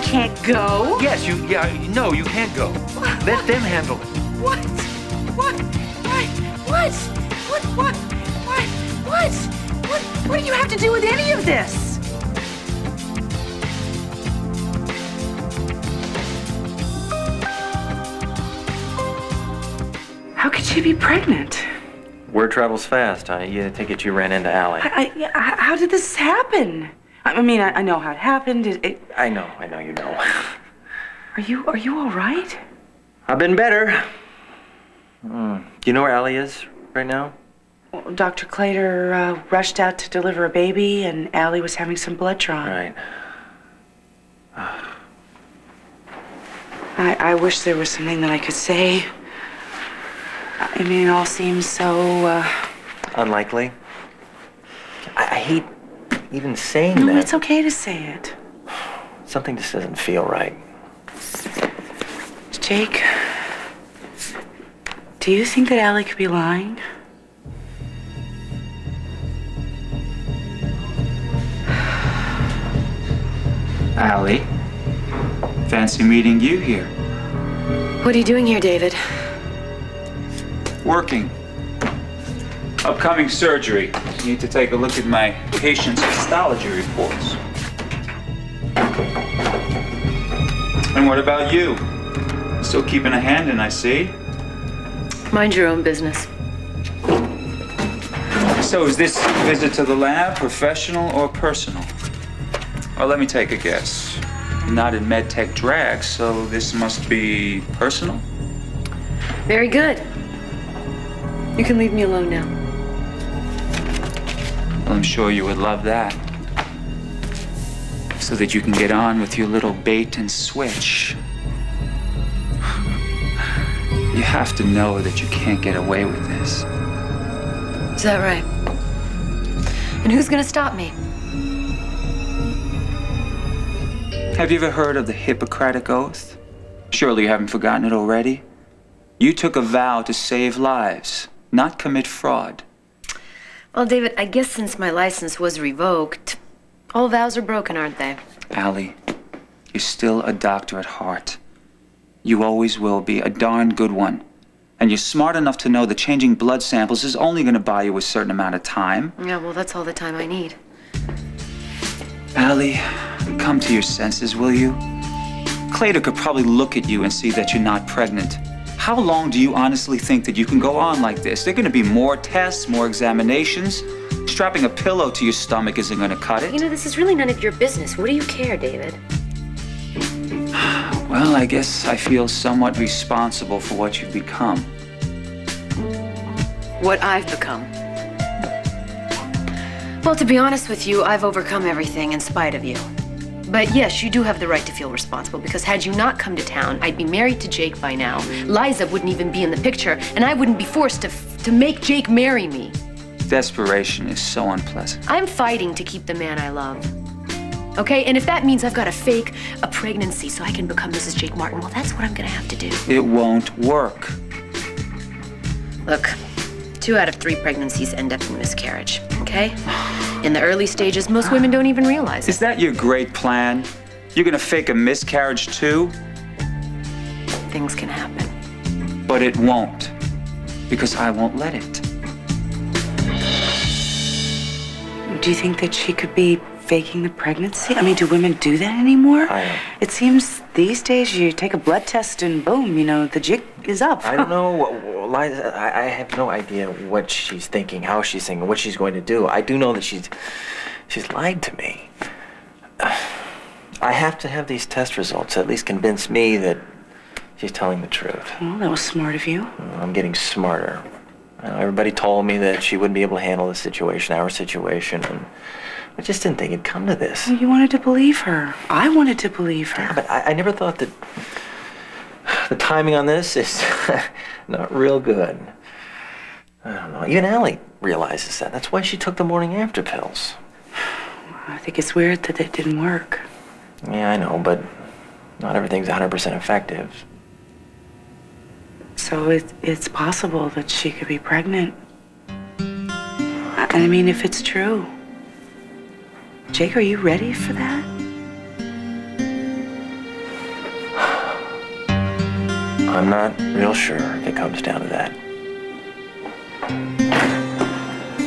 can't go. Yes, no, you can't go. Let them handle it. What? What do you have to do with any of this? How could she be pregnant? Word travels fast. I take it you ran into Allie. How did this happen? I mean, I know how it happened. I know you know. Are you all right? I've been better. Do you know where Allie is right now? Well, Dr. Clater rushed out to deliver a baby, and Allie was having some blood drawn. Right. I wish there was something that I could say. I mean, it all seems so, Unlikely. I hate even saying that. No, it's okay to say it. Something just doesn't feel right. Jake, do you think that Allie could be lying? Allie, fancy meeting you here. What are you doing here, David? Working. Upcoming surgery. Need to take a look at my patient's histology reports. And what about you? Still keeping a hand in, I see. Mind your own business. So is this visit to the lab professional or personal? Well, let me take a guess. You're not in medtech drag, so this must be personal? Very good. You can leave me alone now. Well, I'm sure you would love that. So that you can get on with your little bait and switch. You have to know that you can't get away with this. Is that right? And who's gonna stop me? Have you ever heard of the Hippocratic Oath? Surely you haven't forgotten it already. You took a vow to save lives, not commit fraud. Well, David, I guess since my license was revoked, all vows are broken, aren't they? Allie, you're still a doctor at heart. You always will be, a darn good one. And you're smart enough to know that changing blood samples is only going to buy you a certain amount of time. Yeah, well, that's all the time I need. Allie, come to your senses, will you? Clater could probably look at you and see that you're not pregnant. How long do you honestly think that you can go on like this? There are going to be more tests, more examinations. Strapping a pillow to your stomach isn't going to cut it. You know, this is really none of your business. What do you care, David? Well, I guess I feel somewhat responsible for what you've become. What I've become. Well, to be honest with you, I've overcome everything in spite of you. But yes, you do have the right to feel responsible, because had you not come to town, I'd be married to Jake by now. Liza wouldn't even be in the picture, and I wouldn't be forced to make Jake marry me. Desperation is so unpleasant. I'm fighting to keep the man I love. Okay? And if that means I've got to fake a pregnancy so I can become Mrs. Jake Martin, well, that's what I'm gonna have to do. It won't work. Look, 2 out of 3 pregnancies end up in miscarriage, okay? In the early stages, most women don't even realize it. Is that your great plan? You're gonna fake a miscarriage too? Things can happen. But it won't, because I won't let it. Do you think that she could be faking the pregnancy? I mean, do women do that anymore? It seems these days you take a blood test and boom, the jig is up. I don't know, Liza. I have no idea what she's thinking, how she's thinking, what she's going to do. I do know that she's lied to me. I have to have these test results to at least convince me that she's telling the truth. Well, that was smart of you. I'm getting smarter. Everybody told me that she wouldn't be able to handle the situation, our situation, and I just didn't think it'd come to this. Well, you wanted to believe her. I wanted to believe her. Yeah, but I never thought that the timing on this is not real good. I don't know. Even Allie realizes that. That's why she took the morning after pills. I think it's weird that it didn't work. Yeah, I know, but not everything's 100% effective. So it's possible that she could be pregnant. I mean, if it's true. Jake, are you ready for that? I'm not real sure if it comes down to that.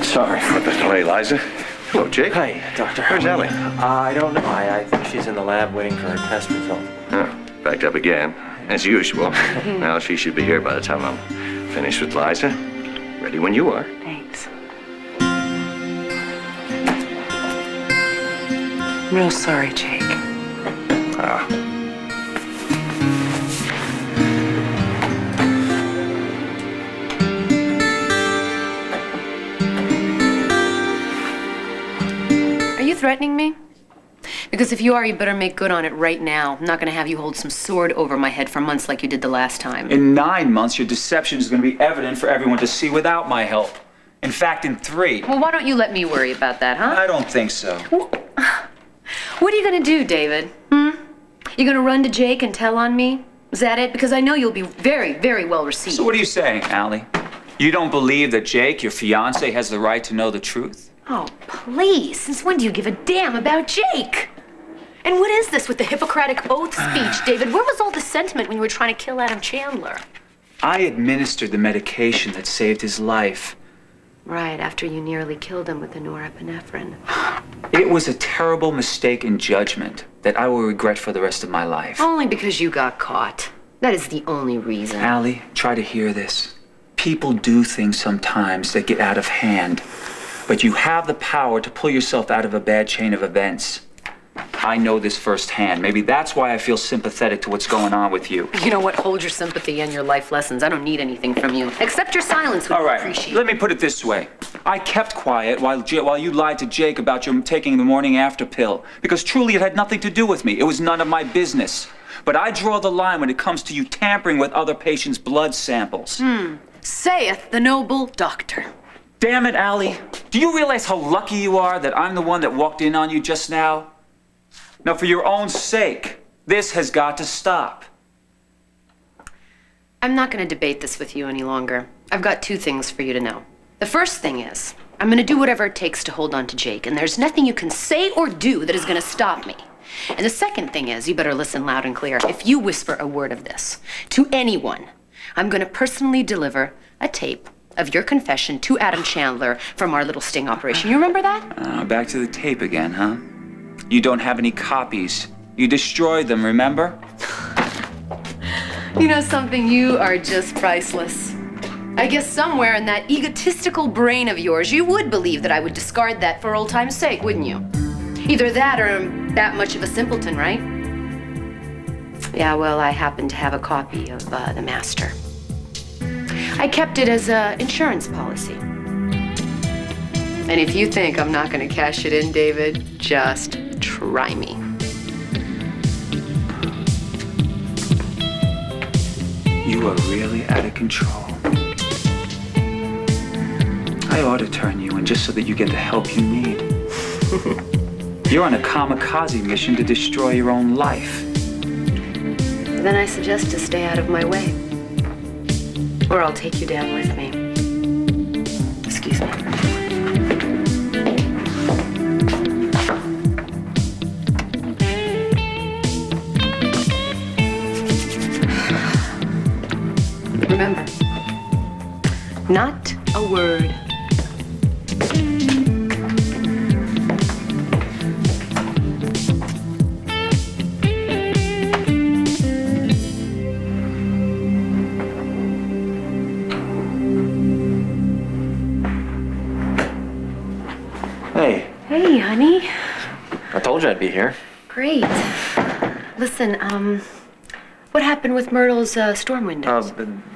Sorry for the delay, Liza. Hello, Jake. Hi, Doctor. Where's Allie? I don't know. I think she's in the lab waiting for her test result. Oh, backed up again, as usual. Well, she should be here by the time I'm finished with Liza. Ready when you are. Thanks. I'm real sorry, Jake. Ah. Are you threatening me? Because if you are, you better make good on it right now. I'm not going to have you hold some sword over my head for months like you did the last time. In 9 months, your deception is going to be evident for everyone to see without my help. In fact, in 3. Well, why don't you let me worry about that, huh? I don't think so. What are you going to do, David? You going to run to Jake and tell on me? Is that it? Because I know you'll be very, very well received. So what are you saying, Allie? You don't believe that Jake, your fiancé, has the right to know the truth? Oh, please. Since when do you give a damn about Jake? And what is this with the Hippocratic Oath speech, David? Where was all the sentiment when you were trying to kill Adam Chandler? I administered the medication that saved his life. Right, after you nearly killed him with the norepinephrine. It was a terrible mistake in judgment that I will regret for the rest of my life. Only because you got caught. That is the only reason. Allie, try to hear this. People do things sometimes that get out of hand, but you have the power to pull yourself out of a bad chain of events. I know this firsthand. Maybe that's why I feel sympathetic to what's going on with you. You know what? Hold your sympathy and your life lessons. I don't need anything from you. Except your silence would All right, appreciate. let me put it this way. I kept quiet while you lied to Jake about your taking the morning after pill, because truly it had nothing to do with me. It was none of my business. But I draw the line when it comes to you tampering with other patients' blood samples. Saith the noble doctor. Damn it, Allie. Do you realize how lucky you are that I'm the one that walked in on you just now? Now, for your own sake, this has got to stop. I'm not going to debate this with you any longer. I've got 2 things for you to know. The first thing is, I'm going to do whatever it takes to hold on to Jake, and there's nothing you can say or do that is going to stop me. And the second thing is, you better listen loud and clear. If you whisper a word of this to anyone, I'm going to personally deliver a tape of your confession to Adam Chandler from our little sting operation. You remember that? Back to the tape again, huh? You don't have any copies. You destroyed them, remember? You know something? You are just priceless. I guess somewhere in that egotistical brain of yours, you would believe that I would discard that for old time's sake, wouldn't you? Either that or I'm that much of a simpleton, right? Yeah, well, I happen to have a copy of The Master. I kept it as an insurance policy. And if you think I'm not going to cash it in, David, just try me. You are really out of control. I ought to turn you in just so that you get the help you need. You're on a kamikaze mission to destroy your own life. Then I suggest to stay out of my way. Or I'll take you down with me. Excuse me. Remember, not a word. Hey, Hey, honey. I told you I'd be here. Great. Listen, what happened with Myrtle's storm windows?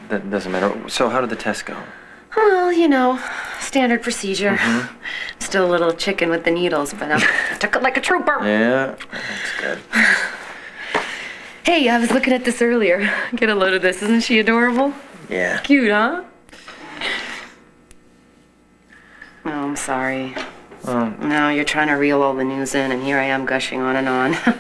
That doesn't matter. So how did the test go? Well, you know, standard procedure. Still a little chicken with the needles, but I took it like a trooper. Yeah, that's good. Hey, I was looking at this earlier. Get a load of this. Isn't she adorable? Yeah. Cute, huh? Oh, I'm sorry. No, you're trying to reel all the news in, and here I am gushing on and on. I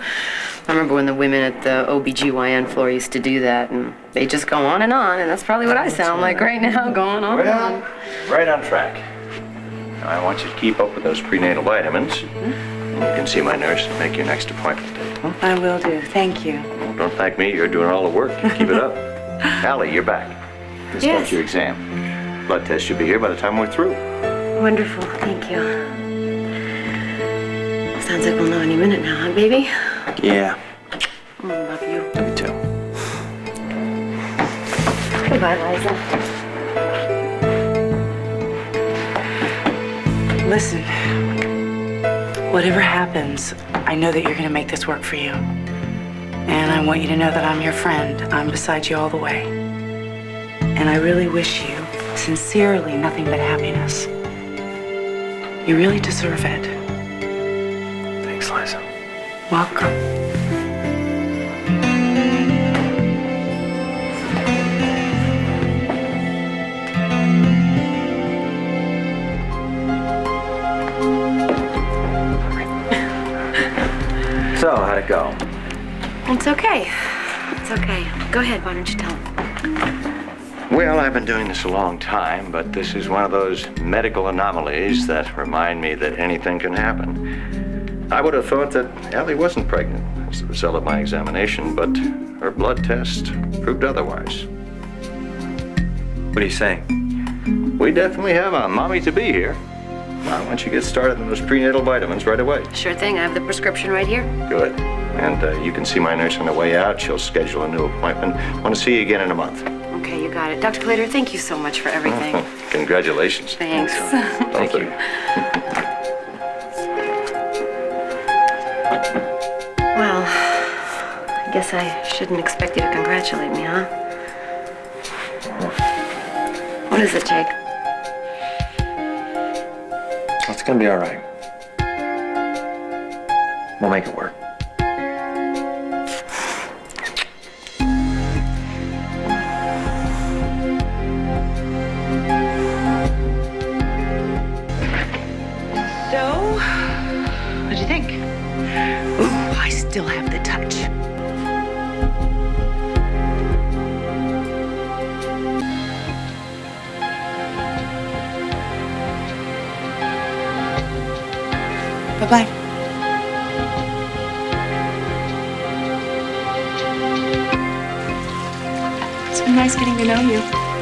remember when the women at the OBGYN floor used to do that, and they just go on, and that's probably what I sound like right now, going on and on. Right on track. Now, I want you to keep up with those prenatal vitamins. You can see my nurse and make your next appointment date. I will do. Thank you. Well, don't thank me. You're doing all the work. Keep it up. Allie, you're back. This Yes. is your exam. Blood test should be here by the time we're through. Wonderful, thank you. Sounds like we'll know any minute now, huh, baby? Yeah, Love you. me too. Goodbye, Liza. Listen, whatever happens, I know that you're gonna make this work for you. And I want you to know that I'm your friend. I'm beside you all the way. And I really wish you, sincerely, nothing but happiness. You really deserve it. Thanks, Liza. Welcome. So, how'd it go? It's okay. It's okay. Go ahead, why don't you tell him? Well, I've been doing this a long time, but this is one of those medical anomalies that remind me that anything can happen. I would have thought that Allie wasn't pregnant as a result of my examination, but her blood test proved otherwise. What are you saying? We definitely have a mommy to be here. Now, why don't you get started on those prenatal vitamins right away? Sure thing, I have the prescription right here. Good. And you can see my nurse on the way out. She'll schedule a new appointment. Want to see you again in a month. Okay, you got it. Dr. Plater, thank you so much for everything. Congratulations. Thanks. Thank you. Well, I guess I shouldn't expect you to congratulate me, huh? What is it, Jake? It's gonna be all right. We'll make it work. So, what'd you think? Ooh, I still have the touch. Bye-bye. It's been nice getting to know you.